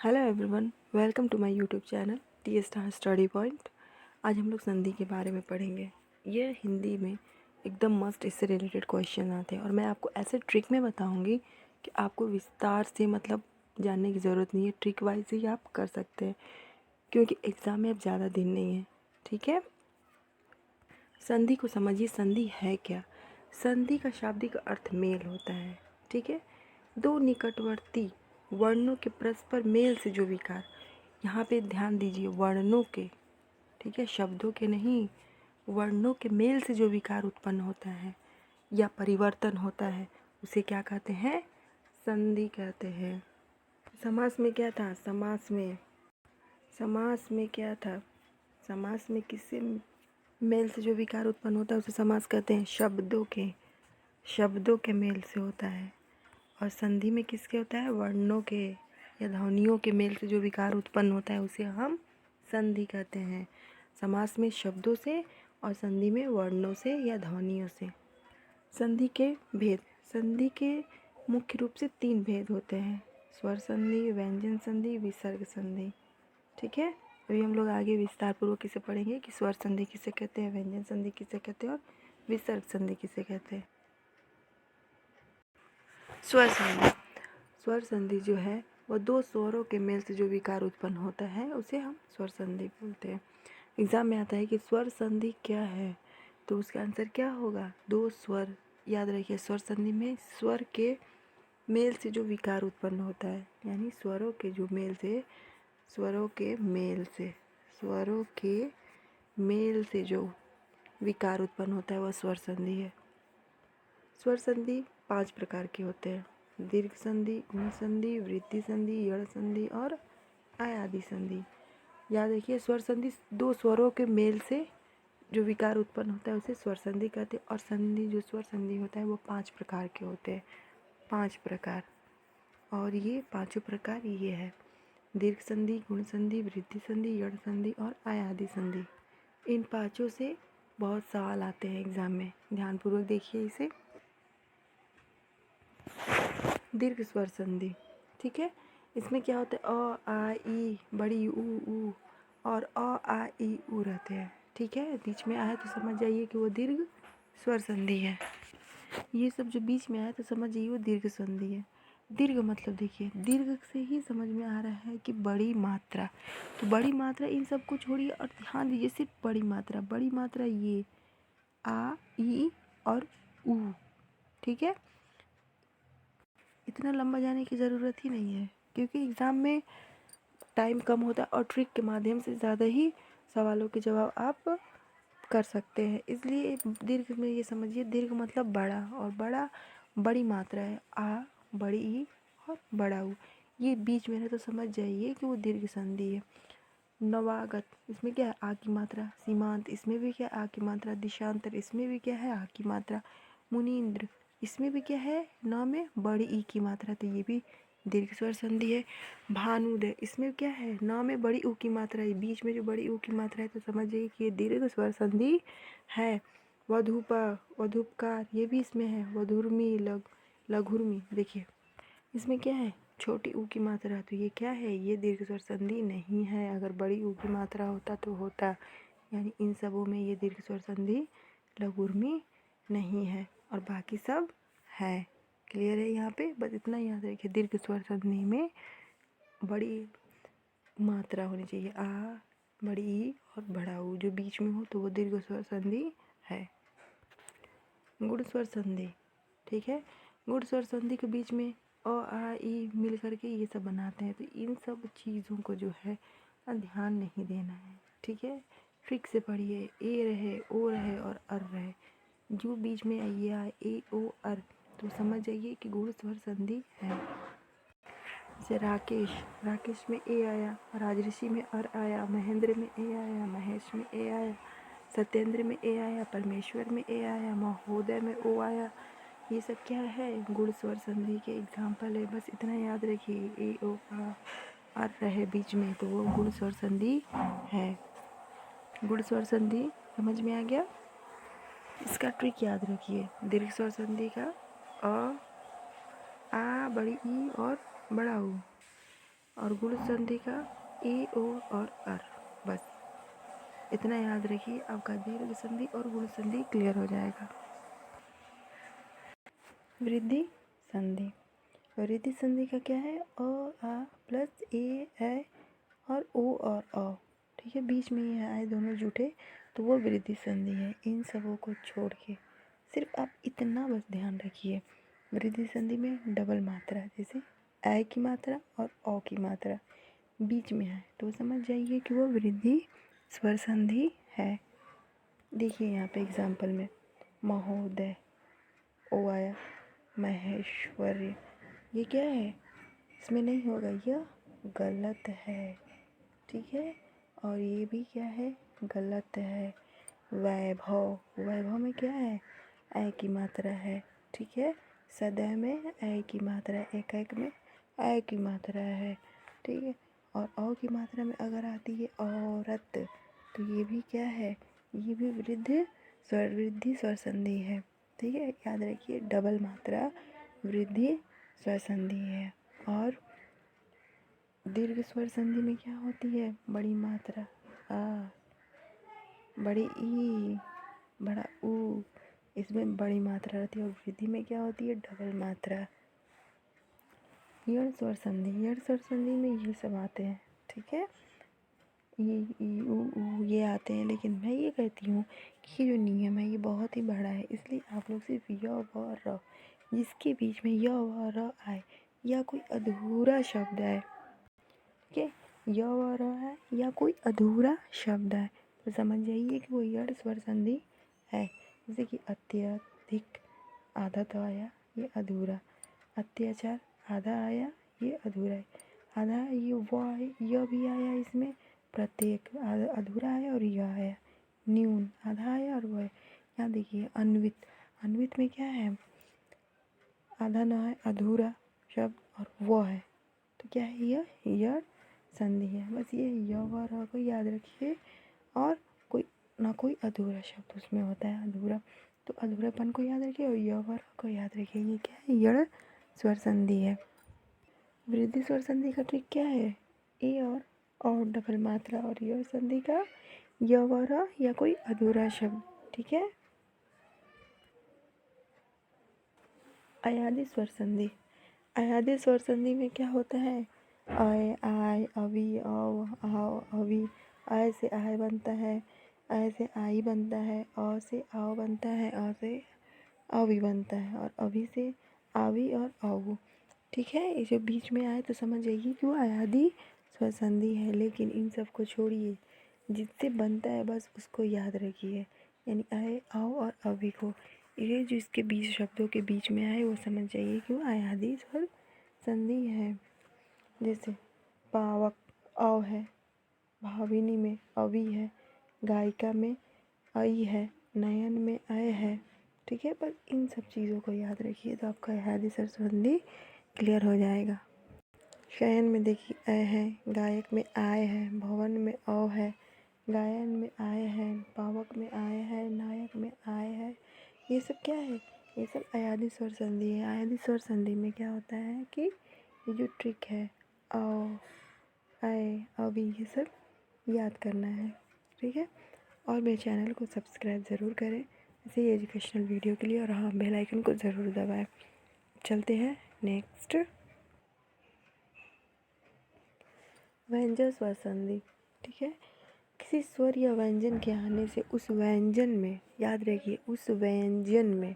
Hello everyone, welcome to my YouTube channel T Star Study Point. आज हम लोग संधि के बारे में पढ़ेंगे। ये हिंदी में एकदम मस्त इससे रिलेटेड क्वेश्चन आते हैं और मैं आपको ऐसे ट्रिक में बताऊंगी कि आपको विस्तार से जानने की ज़रूरत नहीं है। ट्रिक वाइज ही आप कर सकते हैं क्योंकि एग्ज़ाम में अब ज़्यादा दिन नहीं है। ठीक है, संधि को समझिए। संधि है क्या? संधि का शाब्दिक अर्थ मेल होता है। ठीक है, दो निकटवर्ती वर्णों के परस्पर मेल से जो विकार, यहाँ पे ध्यान दीजिए, वर्णों के, ठीक है, शब्दों के नहीं, वर्णों के मेल से जो विकार उत्पन्न होता है या परिवर्तन होता है उसे क्या कहते हैं? संधि कहते हैं। समास में क्या था? समास में क्या था? समास में किससे मेल से जो विकार उत्पन्न होता है उसे समास कहते हैं। शब्दों के मेल से होता है। और संधि में किसके होता है? वर्णों के या ध्वनियों के मेल से जो विकार उत्पन्न होता है उसे हम संधि कहते हैं। समास में शब्दों से और संधि में वर्णों से या ध्वनियों से। संधि के भेद। संधि के मुख्य रूप से 3 भेद होते हैं: स्वर संधि, व्यंजन संधि, विसर्ग संधि। ठीक है, अभी हम लोग आगे विस्तार पूर्वक इसे पढ़ेंगे कि स्वर संधि किसे कहते हैं, व्यंजन संधि किसे कहते हैं और विसर्ग संधि किसे कहते हैं। स्वर संधि। स्वर संधि जो है वह दो स्वरों के मेल से जो विकार उत्पन्न होता है उसे हम स्वर संधि बोलते हैं। एग्जाम में आता है कि स्वर संधि क्या है, तो उसका आंसर क्या होगा? दो स्वर। याद रखिए, स्वर संधि में स्वर के मेल से जो विकार उत्पन्न होता है, यानी स्वरों के मेल से जो विकार उत्पन्न होता है वह स्वर संधि है। स्वर संधि 5 प्रकार के होते हैं: दीर्घ संधि, गुण संधि, वृद्धि संधि, यड़ संधि और आयादी संधि। याद रखिए, स्वर संधि दो स्वरों के मेल से जो विकार उत्पन्न होता है उसे स्वर संधि कहते हैं। और संधि जो स्वर संधि होता है वो 5 प्रकार के होते हैं। 5 प्रकार, और ये पांचों प्रकार ये है: दीर्घ संधि, गुण संधि, वृद्धि संधि, यड़ संधि और आयादी संधि। इन पांचों से बहुत सवाल आते हैं एग्जाम में, ध्यानपूर्वक देखिए इसे। दीर्घ स्वर संधि, ठीक है, इसमें क्या होता है? अ आ ई, बड़ी ऊ और अ आ ई ऊ रहते हैं। ठीक है, बीच में आया तो समझ जाइए कि वो दीर्घ स्वर संधि है। ये सब जो बीच में आया तो समझ जाइए वो दीर्घ संधि है। दीर्घ मतलब देखिए, दीर्घ से ही समझ में आ रहा है कि बड़ी मात्रा। तो बड़ी मात्रा इन सब को छोड़िए और ध्यान दीजिए सिर्फ बड़ी मात्रा। बड़ी मात्रा ये आ ई और ऊ। ठीक है, इतना लंबा जाने की ज़रूरत ही नहीं है क्योंकि एग्ज़ाम में टाइम कम होता है और ट्रिक के माध्यम से ज़्यादा ही सवालों के जवाब आप कर सकते हैं। इसलिए दीर्घ में ये समझिए, दीर्घ मतलब बड़ा, और बड़ा बड़ी मात्रा है। आ, बड़ी ई और बड़ा ऊ, ये बीच में है तो समझ जाइए कि वो दीर्घ संधि है। नवागत, इसमें क्या है? आ की मात्रा। सीमांत, इसमें भी क्या? आ की मात्रा। दिशांतर, इसमें भी क्या है? आ की मात्रा। मुनीन्द्र, इसमें भी क्या है? न में बड़ी ई की मात्रा, तो ये भी दीर्घ स्वर संधि है। भानुदय, इसमें क्या है? न में बड़ी ऊ की मात्रा है, बीच में जो बड़ी ऊ की मात्रा है तो समझ जाइए कि ये दीर्घ स्वर संधि है। वधूपा, वधूपकार, ये भी इसमें है। वधुर्मी, लघुर्मी, देखिए इसमें क्या है? छोटी ऊ की मात्रा, तो ये क्या है? ये दीर्घ स्वर संधि नहीं है। अगर बड़ी ऊ की मात्रा होता तो होता, यानी इन सबों में ये दीर्घ स्वर संधि लघुर्मी नहीं है और बाकी सब है। क्लियर है? यहाँ पे बस इतना याद रखिए, दीर्घ स्वर संधि में बड़ी मात्रा होनी चाहिए, आ, बड़ी ई और बड़ा ऊ, जो बीच में हो तो वो दीर्घ स्वर संधि है। गुण स्वर संधि, ठीक है, गुण स्वर संधि के बीच में अ आ ई मिल करके ये सब बनाते हैं, तो इन सब चीज़ों को जो है ध्यान नहीं देना है। ठीक है, ट्रिक से पढ़िए। ए रहे, ओ रहे और अर रहे, जो बीच में ये आए ए ओ अर, तो समझ जाइए कि गुण स्वर संधि है। जैसे राकेश, राकेश में ए आया, राजऋषि में अर आया, महेंद्र में ए आया, महेश में ए आया, सत्येंद्र में ए आया, परमेश्वर में ए आया, महोदय में ओ आया। ये सब क्या है? गुण स्वर संधि के एग्जाम्पल है। बस इतना याद रखिए, ए ओ आ अर रहे बीच में तो वो गुण स्वर संधि है। गुण स्वर संधि समझ में आ गया? इसका ट्रिक याद रखिए, दीर्घ स्वर संधि का अ, आ, बड़ी ई और बड़ा ऊ। और गुण संधि का ए, ओ और अर। बस इतना याद रखिए, आपका दीर्घ संधि और गुण संधि क्लियर हो जाएगा। वृद्धि संधि। वृद्धि संधि का क्या है? अ, आ प्लस ए और ओ और अ, ठीक है, बीच में ये आए दोनों जुटे तो वो वृद्धि संधि है। इन सबों को छोड़ के सिर्फ आप इतना बस ध्यान रखिए, वृद्धि संधि में डबल मात्रा, जैसे ऐ की मात्रा और औ की मात्रा बीच में है तो समझ जाइए कि वो वृद्धि स्वर संधि है। देखिए यहाँ पे एग्जाम्पल में महोदय, ओ आया, महेश्वरी, ये क्या है? इसमें नहीं होगा, यह गलत है, ठीक है। और ये भी क्या है? गलत है। वैभव, वैभव में क्या है? ऐ की मात्रा है, ठीक है। सदैव में ऐ की मात्रा है, एक एक में ऐ की मात्रा है, ठीक है। और औ की मात्रा में अगर आती है औरत तो ये भी क्या है? ये भी वृद्धि स्वर संधि है, ठीक है। याद रखिए, डबल मात्रा वृद्धि स्वर संधि है। और दीर्घ स्वर संधि में क्या होती है? बड़ी मात्रा आ, बड़ी ई, बड़ा ऊ, इसमें बड़ी मात्रा रहती है। और वृद्धि में क्या होती है? डबल मात्रा। यड़ स्वर संधि, यड़ स्वर संधि में ये सब आते हैं, ठीक है। ये ई ऊ ये आते हैं, लेकिन मैं ये कहती हूँ कि ये जो नियम है ये बहुत ही बड़ा है, इसलिए आप लोग सिर्फ य व र, जिसके बीच में य व र आए या कोई अधूरा शब्द है, ठीक है, य व र है या कोई अधूरा शब्द है तो समझ जाइए कि वो यड़ स्वर संधि है। जैसे कि अत्यधिक, आधा तो आया, ये अधूरा। अत्याचार, आधा आया, ये अधूरा है। आधा ये वो आए, यह भी आया, इसमें प्रत्येक आधा अधूरा आया और यह आया। न्यून, आधा आया और वह है। यहाँ देखिए अन्वित, अन्वित में क्या है? आधा ना है, अधूरा शब्द और वो है तो क्या है? यह संधि है। बस ये य व र को याद रखिए, और कोई ना कोई अधूरा शब्द उसमें होता है, अधूरा, तो अधूरापन को याद रखिए और य व र को याद रखिए। ये क्या है? यड़ स्वर संधि है। वृद्धि स्वर संधि का ट्रिक क्या है? ए और डबल मात्रा, और यड़ संधि का य व र या कोई अधूरा शब्द, ठीक है। अयादी स्वर संधि। अयादी स्वर संधि में क्या होता है? आय, आय, अवी, औ, आओ, अवी। आय से आय बनता है, आय से आई बनता है, अ से आओ बनता है, अ से अवी बनता है, और अभी से आवी और औ, ठीक है। ये जो बीच में आए तो समझ जाइए कि वो अयादी स्वर संधि है। लेकिन इन सब को छोड़िए, जिससे बनता है बस उसको याद रखिए, यानी आए, आओ और अभी को, ये जो इसके बीच शब्दों के बीच में आए वो समझ जाइए कि वो अयादी स्वर संधि है। जैसे पावक, औ है, भाविनी में अवी है, गायिका में आई है, नयन में अय है, ठीक है। पर इन सब चीज़ों को याद रखिए तो आपका अयादी स्वर संधि क्लियर हो जाएगा। शयन में देखिए अ है, गायक में आय है, भवन में औ है, गायन में आय है, पावक में आय है, नायक में आय है। ये सब क्या है? ये सब अयादी स्वर संधि है। अयादी स्वर संधि में क्या होता है कि ये जो ट्रिक है, औ, आय, अभी, ये सब याद करना है, ठीक है। और मेरे चैनल को सब्सक्राइब ज़रूर करें ऐसे ही एजुकेशनल वीडियो के लिए, और हाँ, बेल आइकन को ज़रूर दबाएं। चलते हैं नेक्स्ट। व्यंजन स्वर संधि, ठीक है। किसी स्वर या व्यंजन के आने से उस व्यंजन में, याद रखिए, उस व्यंजन में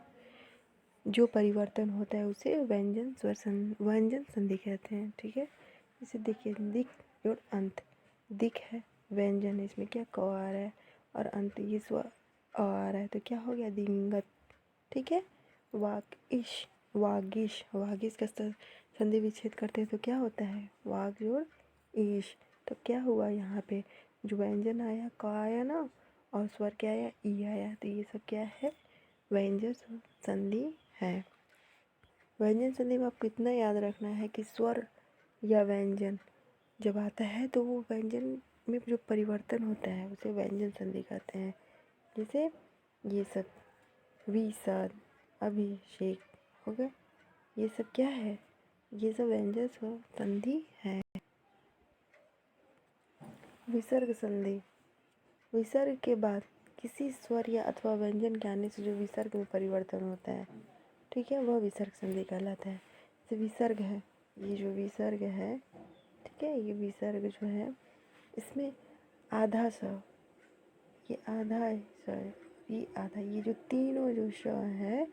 जो परिवर्तन होता है उसे व्यंजन संधि कहते हैं, ठीक है। जैसे देखिए, दिक जोड़ अंत, दिक है व्यंजन है, इसमें क्या क आ रहा है, और अंत ये स्वर अ आ रहा है तो क्या हो गया? दिंगत, ठीक है। वागिश, वागिश, वागिश का संधि विच्छेद करते हैं तो क्या होता है? वाग जोड़ ईश, तो क्या हुआ यहाँ पे? जो व्यंजन आया क आया ना, और स्वर क्या आया? ई आया, तो ये सब क्या है? व्यंजन संधि है। व्यंजन संधि में आपको इतना याद रखना है कि स्वर या व्यंजन जब आता है तो वो व्यंजन में जो परिवर्तन होता है उसे व्यंजन संधि कहते हैं। जैसे ये सब विषाद, अभिषेक हो गया, ये सब क्या है? ये सब व्यंजन स्वर संधि है। विसर्ग संधि, विसर्ग के बाद किसी स्वर या अथवा व्यंजन के आने से जो विसर्ग में परिवर्तन होता है, ठीक है, वह विसर्ग संधि कहलाता है। जैसे विसर्ग है, ये जो विसर्ग है, ठीक है, ये विसर्ग जो है इसमें आधा स, ये आधा स, ये आधा, ये जो तीनों जो श है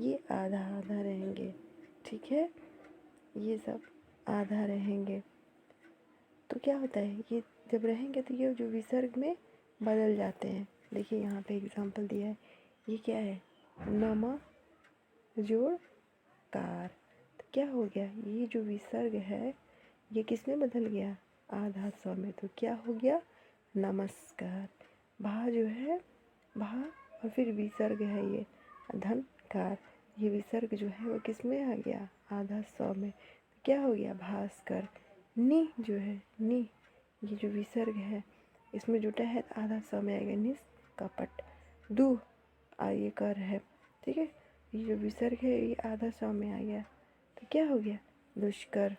ये आधा आधा रहेंगे, ठीक है, ये सब आधा रहेंगे। तो क्या होता है, ये जब रहेंगे तो ये जो विसर्ग में बदल जाते हैं। देखिए यहाँ पे एग्जांपल दिया है, ये क्या है, नमा जोड़ कार। तो क्या हो गया, ये जो विसर्ग है ये किस में बदल गया, आधा स में। तो क्या हो गया, नमस्कार। भा जो है, भा और फिर विसर्ग है ये धनकार, ये विसर्ग जो है वो किस में आ गया, आधा स में। तो क्या हो गया, भास्कर। नि जो है, नि, ये जो विसर्ग है इसमें जुटा है आधा स में आएगा, निष्कपट। दु ये कर है, ठीक है, ये जो विसर्ग है ये आधा स में आ गया, तो क्या हो गया, दुष्कर।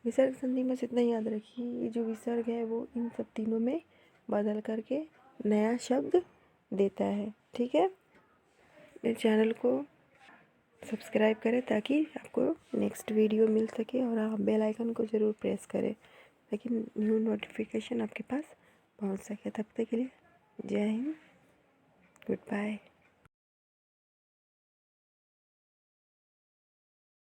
विसर्ग संधि में इतना याद रखिए, ये जो विसर्ग है वो इन सब तीनों में बदल करके नया शब्द देता है, ठीक है। मेरे चैनल को सब्सक्राइब करें ताकि आपको नेक्स्ट वीडियो मिल सके, और आप बेल आइकन को ज़रूर प्रेस करें ताकि न्यू नोटिफिकेशन आपके पास पहुंच सके। तब तक के लिए जय हिंद, गुड बाय।